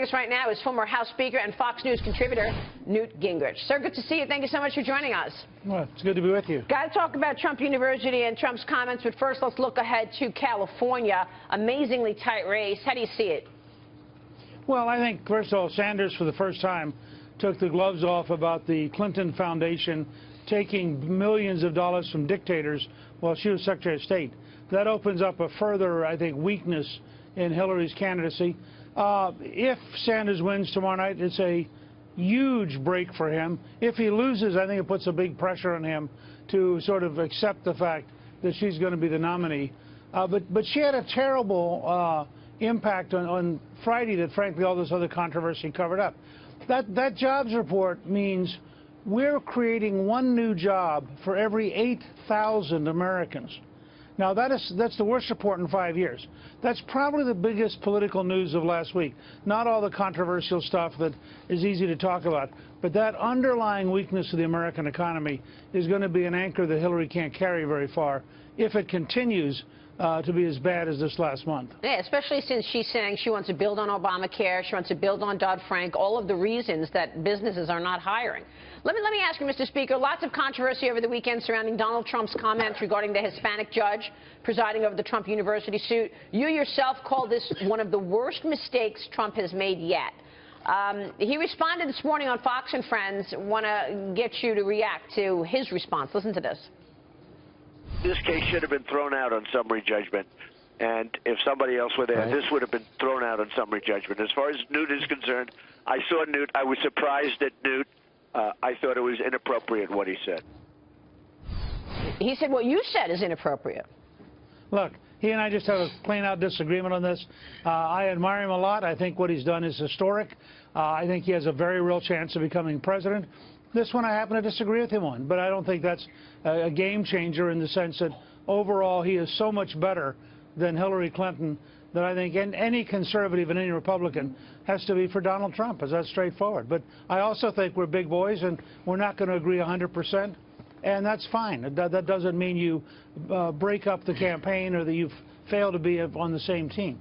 us right now is former House Speaker and Fox News contributor Newt Gingrich. Sir, good to see you. Thank you so much for joining us. Well, it's good to be with you. Got to talk about Trump University and Trump's comments, but first let's look ahead to California. Amazingly tight race. How do you see it? Well, I think, first of all, Sanders, for the first time, took the gloves off about the Clinton Foundation taking millions of dollars from dictators while she was Secretary of State. That opens up a further, I think, weakness in Hillary's candidacy. If Sanders wins tomorrow night, it's a huge break for him. If he loses, I think it puts a big pressure on him to sort of accept the fact that she's going to be the nominee. But she had a terrible impact on Friday that, frankly, all this other controversy covered up. That jobs report means we're creating one new job for every 8,000 Americans. Now, that's the worst report in 5 years. That's probably the biggest political news of last week. Not all the controversial stuff that is easy to talk about, but that underlying weakness of the American economy is going to be an anchor that Hillary can't carry very far if it continues to be as bad as this last month. Yeah, especially since she's saying she wants to build on Obamacare, she wants to build on Dodd-Frank, all of the reasons that businesses are not hiring. Let me ask you, Mr. Speaker, lots of controversy over the weekend surrounding Donald Trump's comments regarding the Hispanic judge presiding over the Trump University suit. You yourself called this one of the worst mistakes Trump has made yet. He responded this morning on Fox and Friends. Want to get you to react to his response. Listen to this. This case should have been thrown out on summary judgment. And if somebody else were there, this would have been thrown out on summary judgment. As far as Newt is concerned, I saw Newt. I was surprised at Newt. I thought it was inappropriate what he said. He said what you said is inappropriate. Look, he and I just have a plain-out disagreement on this. I admire him a lot. I think what he's done is historic. I think he has a very real chance of becoming president. This one I happen to disagree with him on, but I don't think that's a game changer in the sense that overall he is so much better than Hillary Clinton that I think any conservative and any Republican has to be for Donald Trump. Is that straightforward? But I also think we're big boys and we're not going to agree 100%, and that's fine. That doesn't mean you break up the campaign or that you fail to be on the same team.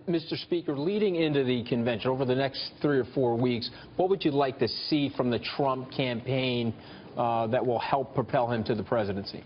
Mr. Speaker, leading into the convention over the next 3 or 4 weeks, what would you like to see from the Trump campaign that will help propel him to the presidency?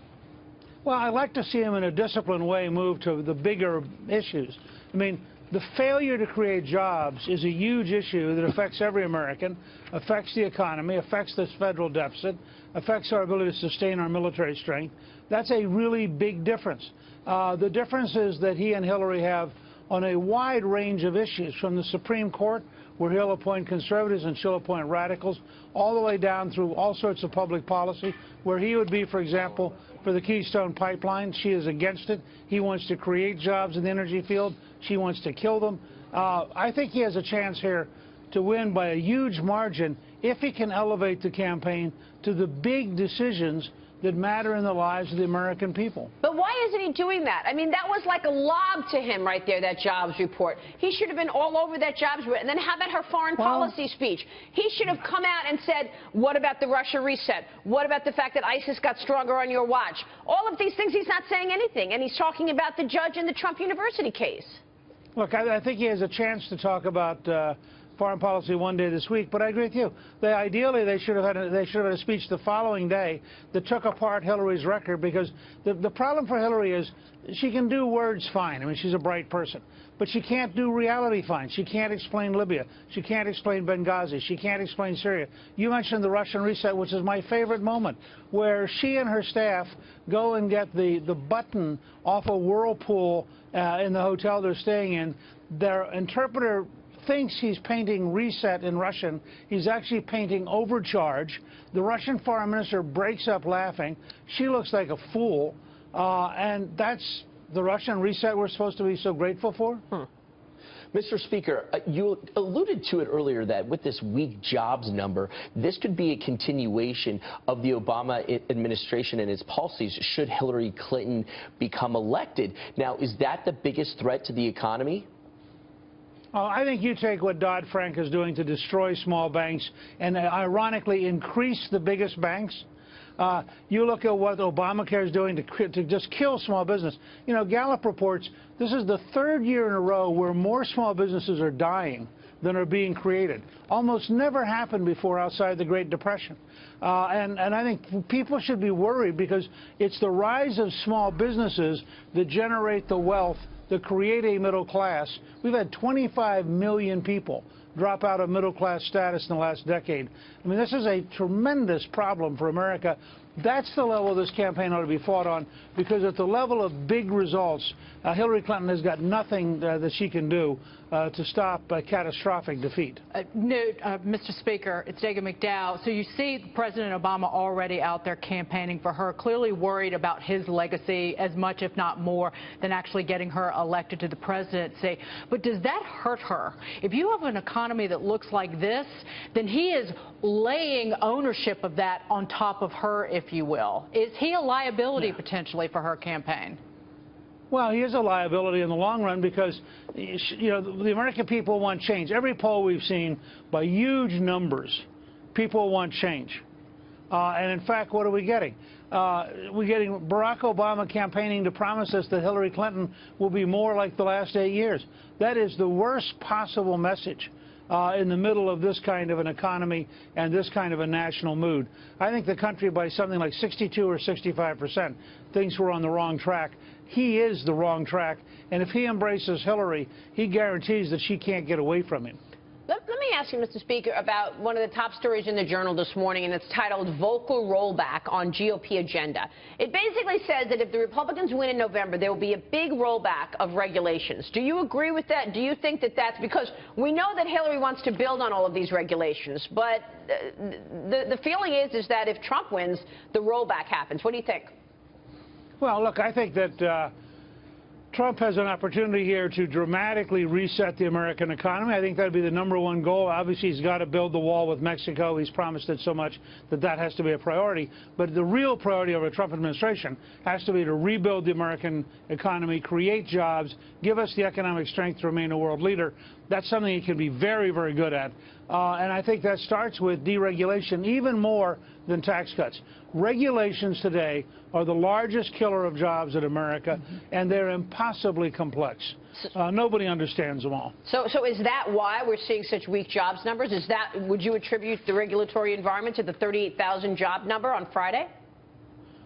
Well, I'd like to see him in a disciplined way move to the bigger issues. I mean, the failure to create jobs is a huge issue that affects every American, affects the economy, affects this federal deficit, affects our ability to sustain our military strength. That's a really big difference. The difference is that he and Hillary have on a wide range of issues, from the Supreme Court, where he'll appoint conservatives and she'll appoint radicals, all the way down through all sorts of public policy, where he would be, for example, for the Keystone Pipeline. She is against it. He wants to create jobs in the energy field. She wants to kill them. I think he has a chance here to win by a huge margin if he can elevate the campaign to the big decisions that matter in the lives of the American people. But why isn't he doing that? I mean, that was like a lob to him right there, that jobs report. He should have been all over that jobs report. And then how about her foreign policy speech? He should have come out and said, what about the Russia reset? What about the fact that ISIS got stronger on your watch? All of these things, he's not saying anything. And he's talking about the judge in the Trump University case. Look, I think he has a chance to talk about foreign policy one day this week, but I agree with you. Ideally, they should have had a speech the following day that took apart Hillary's record, because the problem for Hillary is she can do words fine. I mean, she's a bright person, but she can't do reality fine. She can't explain Libya. She can't explain Benghazi. She can't explain Syria. You mentioned the Russian reset, which is my favorite moment, where she and her staff go and get the button off a whirlpool in the hotel they're staying in. Their interpreter thinks he's painting reset in Russian. He's actually painting overcharge. The Russian foreign minister breaks up laughing. She looks like a fool. And that's the Russian reset we're supposed to be so grateful for? Mr. Speaker, you alluded to it earlier that with this weak jobs number, this could be a continuation of the Obama administration and its policies should Hillary Clinton become elected. Now, is that the biggest threat to the economy? I think you take what Dodd-Frank is doing to destroy small banks and ironically increase the biggest banks. You look at what Obamacare is doing to just kill small business. You know, Gallup reports this is the third year in a row where more small businesses are dying than are being created. Almost never happened before outside the Great Depression. And I think people should be worried because it's the rise of small businesses that generate the wealth, that create a middle class. We've had 25 million people drop out of middle-class status in the last decade. I mean, this is a tremendous problem for America. That's the level this campaign ought to be fought on, because at the level of big results, Hillary Clinton has got nothing that she can do to stop a catastrophic defeat. Newt, Mr. Speaker, it's Dagan McDowell. So you see President Obama already out there campaigning for her, clearly worried about his legacy as much, if not more, than actually getting her elected to the presidency. But does that hurt her? If you have an economy that looks like this, then he is laying ownership of that on top of her, if you will. Is he a liability potentially for her campaign? Well, he is a liability in the long run because, you know, the American people want change. Every poll we've seen, by huge numbers, people want change. And in fact, what are we getting? We're getting Barack Obama campaigning to promise us that Hillary Clinton will be more like the last 8 years. That is the worst possible message in the middle of this kind of an economy and this kind of a national mood. I think the country, by something like 62 or 65%, thinks we're on the wrong track. He is the wrong track, and if he embraces Hillary, he guarantees that she can't get away from him. Let me ask you, Mr. Speaker, about one of the top stories in the Journal this morning, and it's titled "Vocal Rollback on GOP Agenda." It basically says that if the Republicans win in November, there will be a big rollback of regulations. Do you agree with that? Do you think that that's because we know that Hillary wants to build on all of these regulations, but the feeling is that if Trump wins, the rollback happens. What do you think? Well, look, I think that Trump has an opportunity here to dramatically reset the American economy. I think that would be the #1 goal. Obviously, he's got to build the wall with Mexico. He's promised it so much that that has to be a priority. But the real priority of a Trump administration has to be to rebuild the American economy, create jobs, give us the economic strength to remain a world leader. That's something he can be very, very good at. And I think that starts with deregulation, even more than tax cuts. Regulations today are the largest killer of jobs in America, and they're impossibly complex. Nobody understands them all. So is that why we're seeing such weak jobs numbers? Is that, would you attribute the regulatory environment to the 38,000 job number on Friday?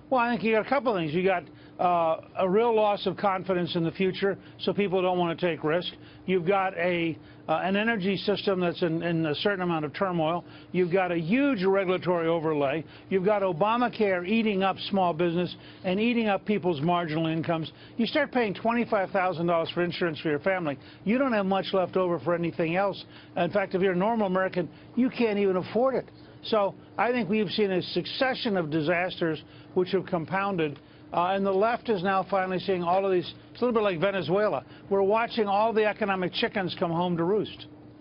Well, I think you got a couple of things. You got a real loss of confidence in the future, so people don't want to take risk. You've got an energy system that's in a certain amount of turmoil. You've got a huge regulatory overlay. You've got Obamacare eating up small business and eating up people's marginal incomes. You start paying $25,000 for insurance for your family. You don't have much left over for anything else. In fact, if you're a normal American, you can't even afford it. So I think we've seen a succession of disasters which have compounded. And the left is now finally seeing all of these. It's a little bit like Venezuela. We're watching all the economic chickens come home to roost.